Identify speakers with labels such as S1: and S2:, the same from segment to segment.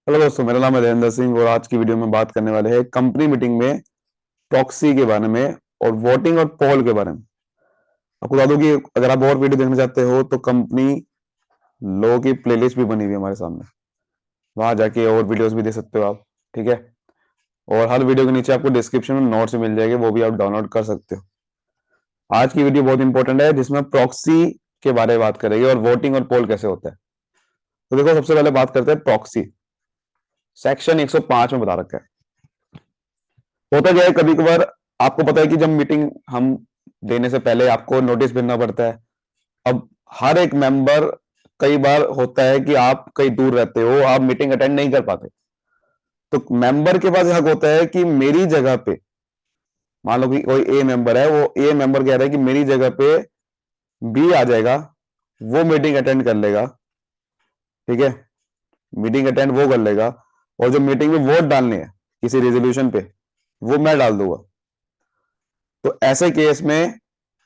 S1: Hello दोस्तों, मेरा नाम है धीरेन्द्र सिंह और आज की वीडियो में बात करने वाले हैं कंपनी मीटिंग में प्रॉक्सी के बारे में और वोटिंग और पोल के बारे में। आपको बता दूं कि अगर आप और वीडियो देखना चाहते हो तो कंपनी लो की प्लेलिस्ट भी बनी हुई है हमारे सामने, वहां जाके और वीडियोस भी देख सकते हो आप। ठीक है। और हर वीडियो के नीचे आपको डिस्क्रिप्शन में नोट्स मिल जाएंगे, वो भी आप डाउनलोड कर सकते हो। आज की वीडियो बहुत इंपॉर्टेंट है जिसमें प्रॉक्सी के बारे में बात करेंगे और वोटिंग और पोल कैसे होता है। तो देखो, सबसे पहले बात करते हैं प्रॉक्सी। सेक्शन 105 में बता रखा है। होता क्या है, कभी कभार आपको पता है कि जब मीटिंग हम देने से पहले आपको नोटिस भेजना पड़ता है। अब हर एक मेंबर, कई बार होता है कि आप कहीं दूर रहते हो, आप मीटिंग अटेंड नहीं कर पाते, तो मेंबर के पास हक होता है कि मेरी जगह पे, मान लो कि कोई ए मेंबर है, वो ए मेंबर कह रहा है कि मेरी जगह पे बी आ जाएगा, वो मीटिंग अटेंड कर लेगा। ठीक है। मीटिंग अटेंड वो कर लेगा और जो मीटिंग में वोट डालने हैं किसी रेजोल्यूशन पे, वो मैं डाल दूंगा। तो ऐसे केस में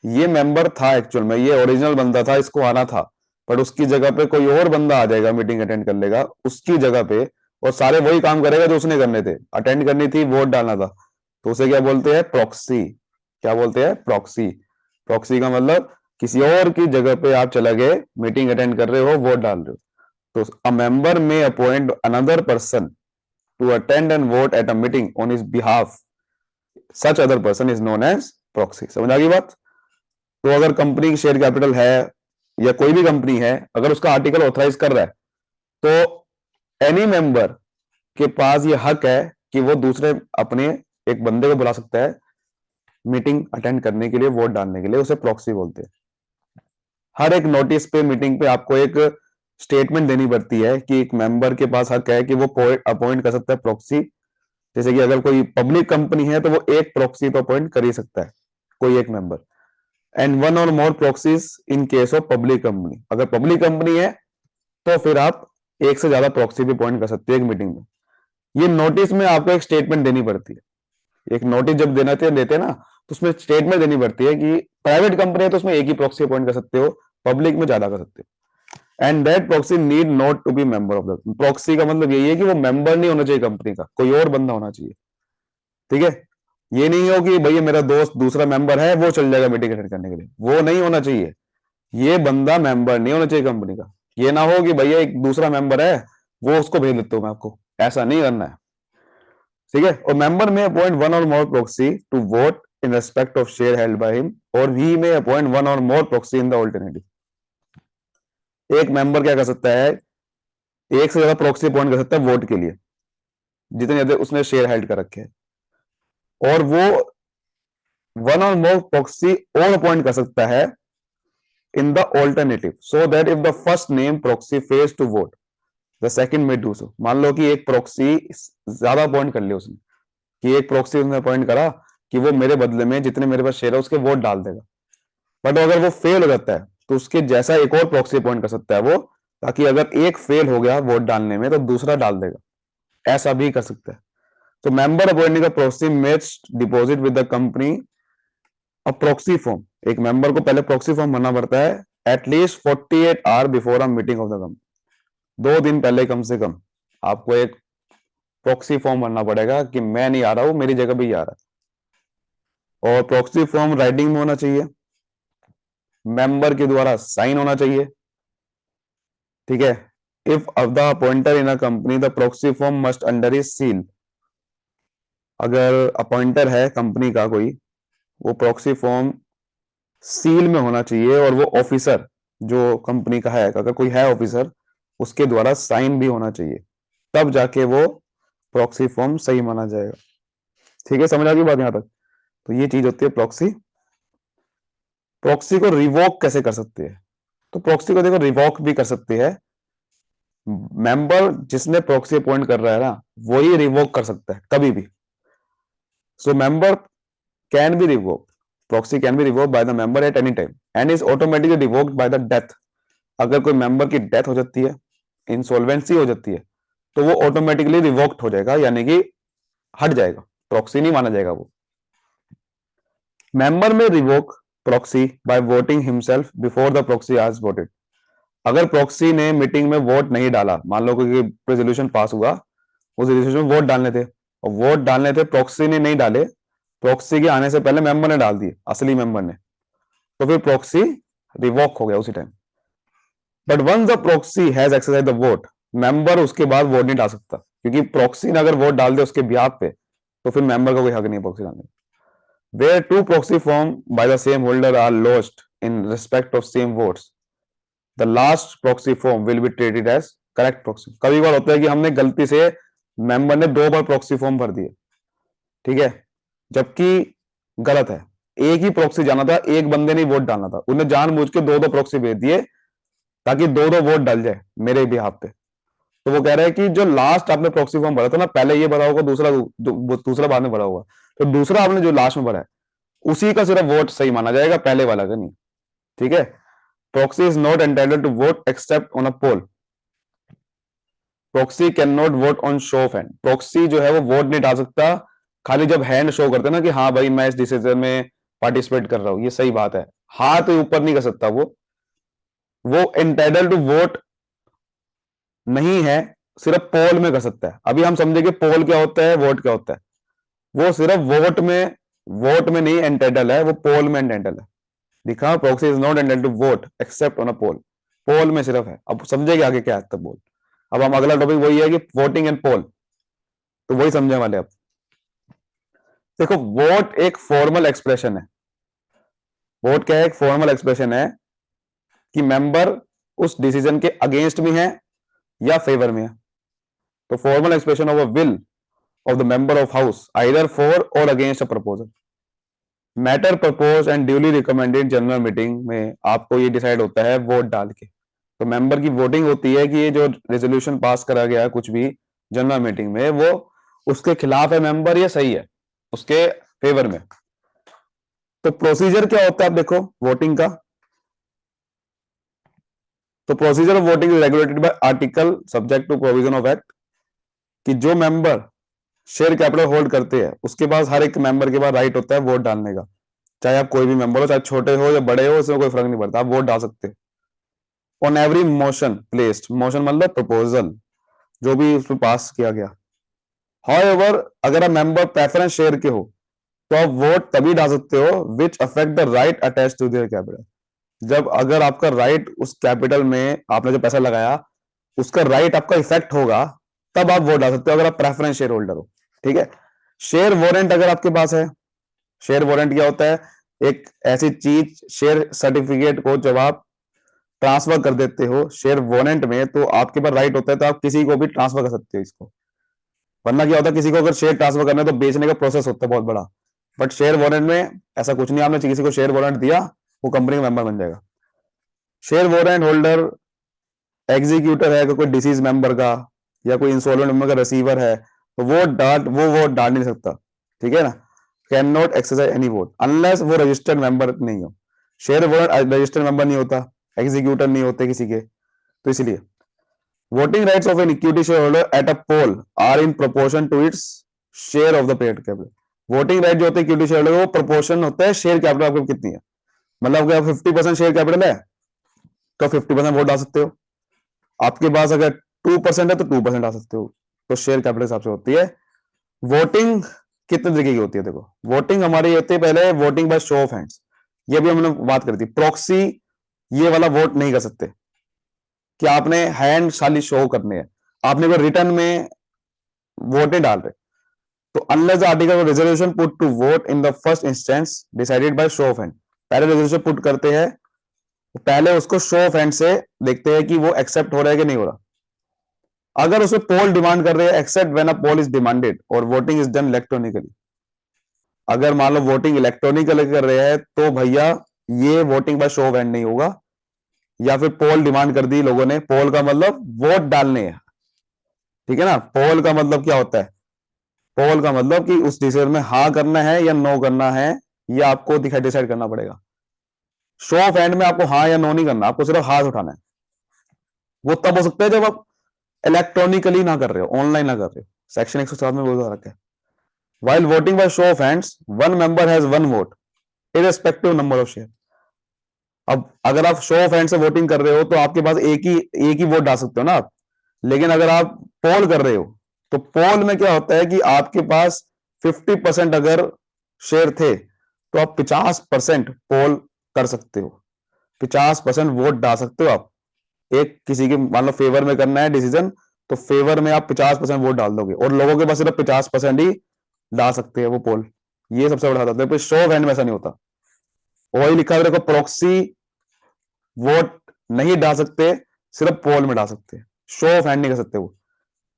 S1: ये मेंबर था, एक्चुअल में ये ओरिजिनल बंदा था, इसको आना था, पर उसकी जगह पे कोई और बंदा आ जाएगा, मीटिंग अटेंड कर लेगा उसकी जगह पे, और सारे वही काम करेगा जो उसने करने थे, अटेंड करनी थी, वोट डालना था। तो उसे क्या बोलते हैं? प्रॉक्सी। क्या बोलते हैं? प्रॉक्सी। प्रॉक्सी का मतलब किसी और की जगह पे आप चले गए, मीटिंग अटेंड कर रहे हो, वोट डाल रहे हो। तो a member may appoint another person to attend and vote at a meeting on his behalf. Such other person is known as proxy. समझ आ गई बात? तो अगर कंपनी की शेयर कैपिटल है या कोई भी कंपनी है, अगर उसका आर्टिकल ऑथराइज कर रहा है, तो एनी मेंबर के पास ये हक है कि वो दूसरे अपने एक बंदे को बुला सकता है मीटिंग अटेंड करने के लिए, वोट डालने के लिए। उसे प्रॉक्सी बोलते हैं। हर एक नोटिस पे, मीटिंग पे आपको एक स्टेटमेंट देनी पड़ती है कि एक मेंबर के पास हक है कि वो अपॉइंट कर सकता है प्रॉक्सी। जैसे कि अगर कोई पब्लिक कंपनी है तो वो एक प्रॉक्सी तो अपॉइंट कर ही सकता है, कोई एक member. And one or more proxies in case of public company. अगर पब्लिक कंपनी है तो फिर आप एक से ज्यादा प्रॉक्सी भी अपॉइंट कर सकते हो एक मीटिंग में। ये नोटिस में आपको एक स्टेटमेंट देनी पड़ती है। एक नोटिस जब देते हैं ना, तो उसमें स्टेटमेंट देनी पड़ती है कि प्राइवेट कंपनी है तो उसमें एक ही प्रॉक्सी अपॉइंट कर सकते हो, पब्लिक में ज्यादा कर सकते हो। And that proxy need not to be member of the. Proxy का मतलब यही है कि वो मेंबर नहीं होना चाहिए कंपनी का, कोई और बंदा होना चाहिए। ठीक है। ये नहीं हो कि भैया मेरा दोस्त दूसरा मेंबर है, वो चल जाएगा मीटिंग अटेंड करने के लिए, वो नहीं होना चाहिए। ये बंदा मेंबर नहीं होना चाहिए कंपनी का। ये ना हो कि भैया एक दूसरा मेंबर है, वो उसको भेज देता हूं मैं आपको, ऐसा नहीं करना है। ठीक है। और member may appoint one or more proxy to vote in respect of share held by him, or he may appoint one or more proxy in the alternative. एक मेंबर क्या कर सकता है? एक से ज्यादा प्रॉक्सी अपॉइंट कर सकता है वोट के लिए, जितने ज्यादा उसने शेयर हेल्ड कर रखे हैं। और वो वन और मोर प्रॉक्सी और अपॉइंट कर सकता है in the alternative, so that if the first name proxy fails to vote, the second may do so. मान लो कि एक प्रॉक्सी ज्यादा अपॉइंट कर लिया उसने, कि एक प्रॉक्सी उसने अपॉइंट करा कि वो मेरे बदले में जितने मेरे पास शेयर है उसके वोट डाल देगा। बट अगर वो फेल हो जाता है तो उसके जैसा एक और प्रॉक्सी अपॉइंट कर सकता है वो, ताकि अगर एक फेल हो गया वोट डालने में तो दूसरा डाल देगा। ऐसा भी कर सकता है। तो मेंबर अपॉइंटिंग का proxy must deposit with the company a proxy form. एक मेंबर को पहले प्रॉक्सी फॉर्म भरना पड़ता है at least 48 hour before a meeting of the company. 2 दिन पहले कम से कम आपको एक प्रॉक्सी फॉर्म भरना पड़ेगा कि मैं नहीं आ रहा हूं, मेरी जगह भी आ रहा है। और प्रॉक्सी फॉर्म राइटिंग में होना चाहिए, मेंबर के द्वारा साइन होना चाहिए। ठीक है। If of the appointer in a company the proxy form must under its seal. अगर अपॉइंटर है कंपनी का कोई, वो प्रॉक्सी फॉर्म सील में होना चाहिए, और वो ऑफिसर जो कंपनी का है, अगर कोई है ऑफिसर, उसके द्वारा साइन भी होना चाहिए, तब जाके वो प्रॉक्सी फॉर्म सही माना जाएगा। ठीक है, समझ आ गई बात यहां तक? तो ये चीज होती है प्रॉक्सी। प्रॉक्सी को रिवोक कैसे कर सकते हैं? तो प्रॉक्सी को देखो रिवोक भी कर सकते हैं। मेंबर जिसने प्रॉक्सी अपॉइंट कर रहा है ना, वही रिवोक कर सकता है कभी भी। So member can be revoke, proxy can be revoke by the member at any time and is automatically revoked by the death. अगर कोई मेंबर की डेथ हो जाती है, इंसॉल्वेंसी हो जाती है, तो वो ऑटोमेटिकली रिवोक्ड हो जाएगा, यानी कि हट जाएगा, प्रॉक्सी नहीं माना जाएगा वो। Member may revoke proxy by voting himself before the proxy has voted. अगर प्रॉक्सी ने मीटिंग में वोट नहीं डाला, मान लो कोई रेजोल्यूशन पास हुआ, उस रेजोल्यूशन में वोट डालने थे और वोट डालने थे, प्रॉक्सी ने नहीं डाले, प्रॉक्सी के आने से पहले मेंबर ने डाल दिए, असली मेंबर ने, तो फिर प्रॉक्सी रिवॉक हो गया उसी time. But once the proxy has exercise the vote, member उसके बाद वोट नहीं डाल सकता, क्योंकि प्रॉक्सी ने अगर वोट डाल दिया उसके बिहाफ पे, तो फिर मेंबर का कोई हक नहीं है प्रॉक्सी डालने का। Where two proxy formed by the same holder are lost in respect of same votes, the last proxy form will be treated as correct proxy। कभी बार होता है कि हमने गलती से मेंबर ने 2 बार प्रॉक्सी फॉर्म भर दिए, ठीक है, जबकि गलत है, एक ही प्रॉक्सी जाना था, एक बंदे ने वोट डालना था, उन्हें जानबूझ के 2-2 प्रॉक्सी भेज दिए ताकि 2-2 वोट डाल जाए मेरे बिहाफ पे। तो वो कह रहे हैं कि जो लास्ट आपने प्रॉक्सी फॉर्म भरा था ना, पहले ये भरा होगा, दूसरा बाद में भरा होगा, तो दूसरा आपने जो लास्ट में भरा है उसी का सिर्फ वोट सही माना जाएगा, पहले वाला का नहीं, ठीक है। Proxy is not entitled to vote except on a poll. Proxy can not vote on show of hand. Proxy जो है वो वोट नहीं डाल सकता, खाली जब हैंड शो करते ना कि हाँ भाई मैं इस डिसीजन में पार्टिसिपेट कर रहा हूं, ये सही बात है, हाथ ऊपर नहीं कर सकता वो एंटाइटल्ड टू वोट नहीं है, सिर्फ पोल में कर सकता है। अभी हम समझेंगे पोल क्या होता है, वोट क्या होता है। वो सिर्फ वोट में नहीं एंटाइटल है, वो पोल में एंटाइटल है। दिखा, proxy is not entitled to vote except on a poll. Poll में सिर्फ है। अब समझेंगे आगे क्या है तब बोल। अब हम अगला टॉपिक वही है कि वोटिंग एंड पोल, तो वही समझने वाले अब। देखो, वोट एक फॉर्मल एक्सप्रेशन है। वोट क्या है? एक फॉर्मल एक्सप्रेशन है कि मेंबर उस डिसीजन के अगेंस्ट में है या फेवर में है। तो formal expression of a will of the member of house either for or against a proposal। Matter propose and duly recommended general meeting में आपको ये डिसाइड होता है वोट डाल के। तो मेंबर की वोटिंग होती है कि ये जो रेजोल्यूशन पास करा गया है कुछ भी जनरल मीटिंग में, वो उसके खिलाफ है मेंबर या सही है उसके फेवर में। तो प्रोसीजर क्या होता है आप देखो वोटिंग का। तो procedure of voting is regulated by article subject to provision of act, कि जो मेंबर शेयर कैपिटल होल्ड करते हैं उसके पास, हर एक मेंबर के पास राइट होता है वोट डालने का। चाहे आप कोई भी मेंबर हो, चाहे छोटे हो या बड़े हो, उसमें कोई फर्क नहीं पड़ता, आप वोट डाल सकते हो। On every motion placed, motion मतलब प्रपोजल जो भी उसमें पास किया गया। हाउएवर, अगर आप मेंबर प्रेफरेंस शेयर के हो तो आप वोट तभी डाल सकते हो which affect the right attach to their capital. जब अगर आपका राइट उस कैपिटल में आपने जो पैसा लगाया उसका राइट आपका इफेक्ट होगा, तब आप वोट डाल सकते हो अगर आप प्रेफरेंस शेयर होल्डर हो, ठीक है। शेयर वारंट अगर आपके पास है, शेयर वारंट क्या होता है? एक ऐसी चीज, शेयर सर्टिफिकेट को जब आप ट्रांसफर कर देते हो शेयर वारंट में, तो आपके पास राइट होता है, तो आप किसी को भी ट्रांसफर कर सकते हो इसको। वरना क्या होता है, किसी को अगर शेयर ट्रांसफर करना है तो बेचने का प्रोसेस होता है बहुत बड़ा। बट शेयर वारंट में ऐसा कुछ नहीं, आपने किसी को शेयर वारंट दिया, वो कंपनी का मेंबर बन जाएगा। शेयर वारंट होल्डर एग्जीक्यूटर है कोई डिसीज मेंबर का, या कोई इंसॉल्वेंट मेंबर का रिसीवर है, तो वो वोट डाल नहीं सकता, ठीक है ना। Can not exercise any vote unless वो रजिस्टर्ड मेंबर नहीं हो। शेयर वारंट रजिस्टर्ड मेंबर नहीं होता, एग्जीक्यूटर नहीं होते किसी के, तो इसलिए voting rights of an equity share holder at a poll are in proportion to its share of the paid capital. Voting right जो होते हैं इक्विटी शेयर होल्डर, वो प्रोपोर्शन होता है शेयर कैपिटल आपको कितनी है। मतलब अगर 50% शेयर कैपिटल है तो 50% वोट डाल सकते हो। आपके पास अगर 2% है तो 2% आ सकते हो। तो शेयर कैपिटल हिसाब से होती है। वोटिंग कितने तरीके की होती है? देखो, वोटिंग हमारी होती है पहले voting by show of hands, ये भी हमने बात करी थी। प्रॉक्सी ये वाला वोट नहीं कर सकते कि आपने हैंड खाली शो करने हैं, आपने कोई रिटर्न में वोट नहीं डाल रहे। तो unless the article resolution put to vote in the first instance decided by show of hand, पहले रेजोल्यूशन पुट करते हैं, पहले उसको शो ऑफ हैंड से देखते हैं कि वो एक्सेप्ट हो रहा है कि नहीं हो रहा। अगर उसमें पोल डिमांड कर रहे हैं, except when a poll is demanded और वोटिंग इज डन इलेक्ट्रॉनिकली। अगर मान लो वोटिंग इलेक्ट्रॉनिकली कर रहे हैं तो भैया ये voting by show of hand नहीं होगा। या फिर पोल डिमांड कर दी लोगों ने, पोल का मतलब वोट डालने हैं, ठीक है ना। पोल का मतलब क्या होता है? पोल का मतलब कि उस डिसीजन में हाँ करना है या नो करना है, ये आपको डिसाइड करना पड़ेगा। शो ऑफ हैंड में आपको हाँ या नो नहीं करना, आपको सिर्फ हाथ उठाना है। वो तब हो सकता है जब आप इलेक्ट्रॉनिकली ना कर रहे हो, ऑनलाइन ना कर रहे हो। सेक्शन 107 में बोल रखा है, while voting by show of hands one member has one vote irrespective number of share। अब अगर आप शो ऑफ हैंड से वोटिंग कर रहे हो तो आपके पास एक ही वोट डाल सकते हो ना आप। लेकिन अगर आप पोल कर रहे हो तो पोल में क्या होता है कि आपके पास 50% अगर शेयर थे तो आप 50% पोल कर सकते हो, 50% वोट डाल सकते हो आप। एक किसी के मान लो फेवर में करना है डिसीजन, तो फेवर में आप 50% वोट डाल दोगे और लोगों के पास सिर्फ 50% ही डाल सकते हैं वो पोल। ये सबसे बड़ा होता है, शो ऑफ हैंड में ऐसा नहीं होता। वही लिखा है देखो, प्रॉक्सी वोट नहीं डाल सकते, सिर्फ पोल में डाल सकते हैं, शो ऑफ हैंड नहीं कर सकते वो।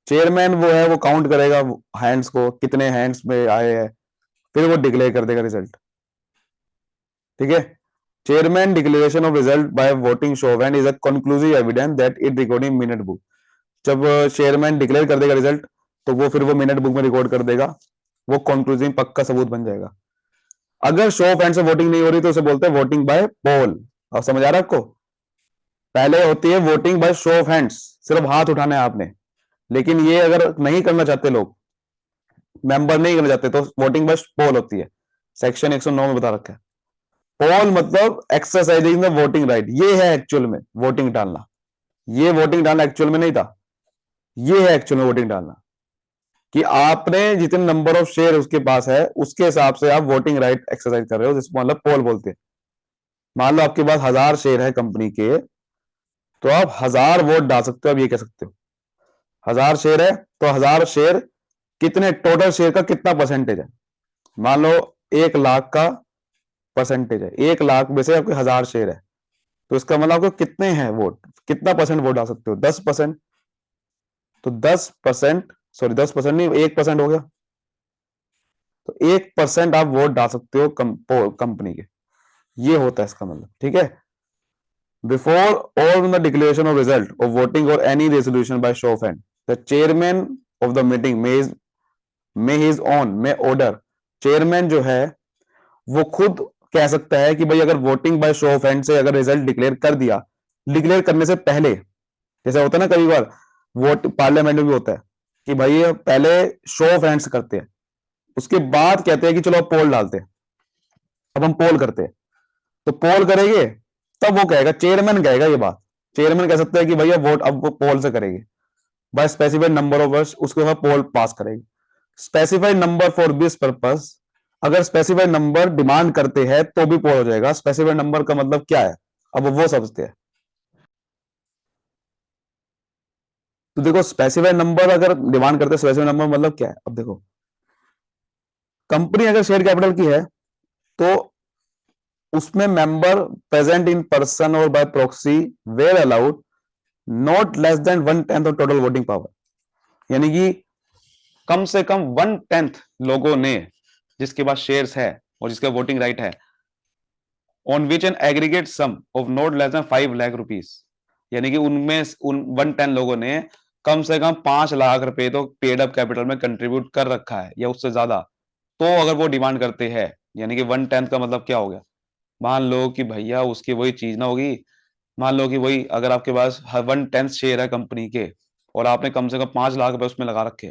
S1: चेयरमैन वो है, वो काउंट करेगा हैंड्स को, कितने हैंड्स में आए हैं, फिर वो डिक्लेयर कर देगा रिजल्ट। ठीक है। Chairman declaration of result by voting show of hand is a conclusive evidence that it recording minute book. जब चेयरमैन डिक्लेयर कर देगा रिजल्ट तो वो फिर वो मिनट बुक में रिकॉर्ड कर देगा, वो कंक्लूसिव पक्का सबूत बन जाएगा। अगर शो ऑफ हैंड से वोटिंग नहीं हो रही तो उसे बोलते हैं वोटिंग बाय पोल। अब समझ आ रहा है आपको? पहले होती है voting by show of hands, सिर्फ हाथ उठाना है आपने। लेकिन ये अगर नहीं करना चाहते लोग, मेंबर नहीं करना चाहते, तो वोटिंग बाय पोल होती है। सेक्शन 109 में बता रखा है। पोल मतलब एक्सरसाइजिंग द वोटिंग राइट, ये है एक्चुअल में वोटिंग डालना। ये वोटिंग डालना एक्चुअल में नहीं था, ये है एक्चुअल में वोटिंग डालना, कि आपने जितने नंबर ऑफ शेयर उसके पास है उसके हिसाब से आप वोटिंग राइट एक्सरसाइज कर रहे हो, जिसको मतलब पोल बोलते हैं। मान लो आपके पास 1000 शेयर है कंपनी के, तो आप 1000 वोट डाल सकते हो। अब ये कह सकते हो 1000 शेयर है तो 1000 शेयर कितने, टोटल शेयर का कितना परसेंटेज है। मान लो 1 लाख का परसेंटेज है, 1 लाख में से आपके 1000 शेयर है, तो इसका मतलब आपको कितने हैं वोट, कितना परसेंट वोट डाल सकते हो, 10%। तो 10%, सॉरी 10% नहीं, 1% हो गया। तो 1% आप वोट डाल सकते हो कंपनी के, ये होता है इसका मतलब। ठीक है। Before all the declaration of result of voting or any resolution by show of hand, the chairman of the meeting may his own may order, chairman जो है वो खुद कह सकता है कि भाई अगर voting by show of hand से अगर रिजल्ट डिक्लेयर कर दिया, डिक्लेयर करने से पहले, जैसा होता है ना कई बार वोट पार्लियामेंट में भी होता है कि भाई पहले शो ऑफ हैंड्स करते हैं, उसके बाद कहते हैं कि चलो अब पोल डालते हैं, अब हम पोल करते हैं। तो पोल करेंगे तब वो कहेगा, चेयरमैन कहेगा ये बात। चेयरमैन कह सकता है कि भैया वोट अब वो पोल से करेंगे, by specified number of words, उसके बाद पोल पास करेंगे। Specified number for this purpose, अगर स्पेसिफाइड नंबर डिमांड करते हैं तो भी पोल हो जाएगा। स्पेसिफाइड नंबर का मतलब क्या है, अब वो समझते हैं। तो देखो स्पेसिफाइड नंबर अगर डिमांड करते हैं, स्पेसिफाइड नंबर मतलब क्या है। अब देखो कंपनी अगर शेयर कैपिटल की है तो उसमें मेंबर प्रेजेंट इन पर्सन और by proxy were allowed not less than 1/10 of total voting power. यानी कि कम से कम 1/10 लोगों ने, जिसके पास शेयर्स है और जिसका वोटिंग राइट है, on which an aggregate sum of not less than 5 lakh rupees, यानी कि उनमें उन 1/10 लोगों ने कम से कम 5 लाख रुपए तो पेड अप कैपिटल में कंट्रीब्यूट कर रखा है या उससे ज्यादा, तो अगर वो डिमांड करते हैं, यानी कि 1/10 का मतलब क्या हो गया। मान लो कि भैया उसकी वही चीज ना होगी, मान लो कि वही अगर आपके पास 1/10 शेयर है कंपनी के और आपने कम से कम 5 लाख रुपए उसमें लगा रखे,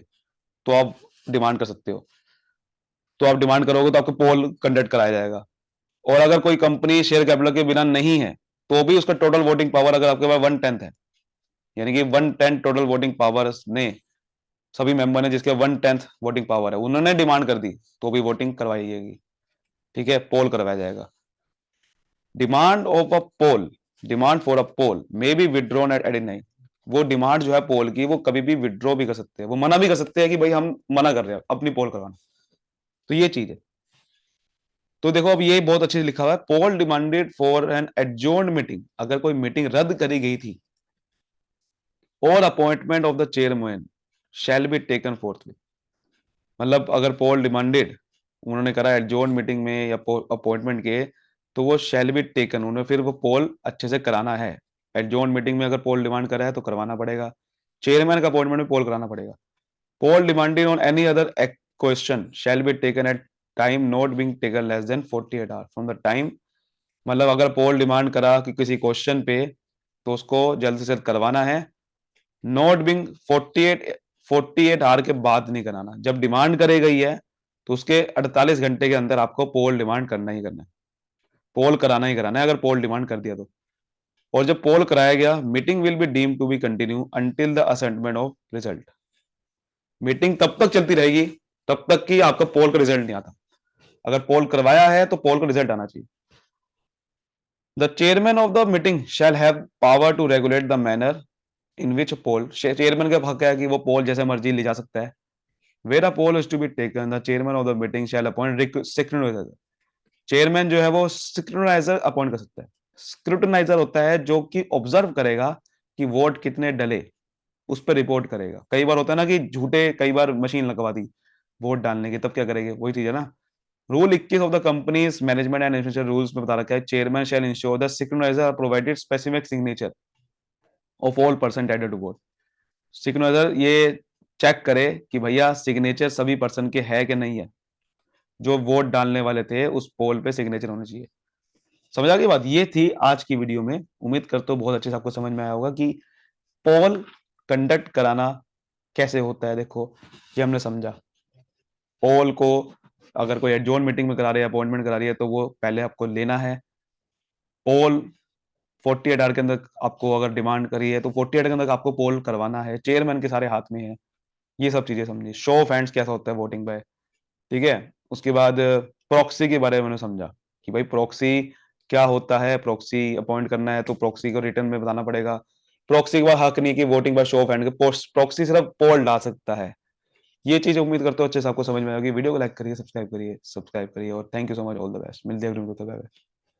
S1: तो आप डिमांड कर सकते हो। तो आप डिमांड करोगे तो आपको पोल कंडक्ट कराया जाएगा। और अगर कोई कंपनी शेयर कैपिटल के बिना नहीं है तो भी उसका टोटल वोटिंग पावर अगर आपके पास 1/10 है, यानी कि 1/10 टोटल वोटिंग पावर ने, सभी मेंबर ने जिसके 1/10 वोटिंग पावर है, उन्होंने डिमांड कर दी तो भी वोटिंग करवाई जाएगी। ठीक है, पोल करवाया जाएगा। Demand of a poll, demand for a poll may be withdrawn at any time. वो डिमांड जो है पोल की, वो कभी भी विड्रॉ भी कर सकते हैं, वो मना भी कर सकते हैं कि भाई हम मना कर रहे हैं अपनी पोल करवाना। तो ये चीज है। तो देखो अब ये बहुत अच्छे से लिखा हुआ है, पोल डिमांडेड फॉर एन एडजोर्न्ड मीटिंग, अगर कोई मीटिंग रद्द करी गई थी, और appointment of the chairman shell be taken fourthly. मतलब अगर पोल डिमांडेड उन्होंने करा एडजोर्न मीटिंग में या अपॉइंटमेंट के, तो वो शैल बी टेकन, उन्हें फिर वो पोल अच्छे से कराना है। एडजोर्न मीटिंग में अगर पोल डिमांड करा है तो करवाना पड़ेगा, चेयरमैन का अपॉइंटमेंट में पोल कराना पड़ेगा। Poll demanded on any other question shall be taken at time not being taken less than 48 hour from the time. मतलब अगर पोल डिमांड करा कि किसी क्वेश्चन पे, तो उसको जल्द से जल्द करवाना है। नॉट बिंग 48 आवर के बाद नहीं कराना। जब डिमांड करी गई है तो उसके 48 घंटे के अंदर आपको पोल डिमांड करना ही करना है। पोल कराना ही कराना है अगर पोल डिमांड कर दिया तो। और जब पोल कराया गया, meeting will be deem to be continue until the ascertainment of result. Meeting तब तक चलती रहेगी तब तक कि आपका पोल का रिजल्ट नहीं आता। अगर पोल करवाया है तो पोल का रिजल्ट आना चाहिए। The chairman of the meeting shall have power to regulate the manner in which poll, chairman का हक है कि वो पोल जैसे मर्जी ले जा सकता है। Where a poll is to be taken, the chairman of the meeting shall appoint scrutinizer. Chairman जो है वो सिक्योराइजर अपॉइंट कर सकता है। स्क्रूटनाइजर होता है जो कि ऑब्जर्व करेगा कि वोट कितने डले, उस पर रिपोर्ट करेगा। कई बार होता है ना कि झूठे, कई बार मशीन लगवा दी वोट डालने की, तब क्या करेंगे, वही चीज है ना। Rule 21 of the companies management and administration rules में बता रखा है, chairman shall ensure the scrutinizer provided specific signature of all person added to vote. Signature ये चेक करे कि भैया सिग्नेचर सभी पर्सन के है कि नहीं है, जो वोट डालने वाले थे उस पोल पे सिग्नेचर होने चाहिए। समझ आ गई बात। ये थी आज की वीडियो में। उम्मीद करता हूँ बहुत अच्छे से आपको समझ में आया होगा कि पोल कंडक्ट कराना कैसे होता है। देखो ये हमने समझा, पोल को अगर कोई एडजॉर्न मीटिंग में करा रही है, अपॉइंटमेंट करा रही है, तो वो पहले आपको लेना है। पोल 48 आवर के अंदर आपको अगर डिमांड करी है तो 48 के अंदर आपको पोल करवाना है, चेयरमैन के सारे हाथ में है। ये सब चीजें समझी। शो ऑफ हैंड्स कैसा होता है वोटिंग पे, ठीक है। उसके बाद प्रॉक्सी के बारे में मैंने समझा कि भाई प्रॉक्सी क्या होता है, प्रॉक्सी अपॉइंट करना है तो प्रॉक्सी को रिटर्न में बताना पड़ेगा। प्रॉक्सी के बाद हक नहीं कि वोटिंग पर शो ऑफ हैंड, प्रॉक्सी सिर्फ पोल डाल सकता है। ये चीज उम्मीद करता हूँ अच्छे से आपको समझ में आएगी। वीडियो को लाइक करिए, सब्सक्राइब करिए और thank you so much, all the best. मिलते हैं अगली वीडियो में।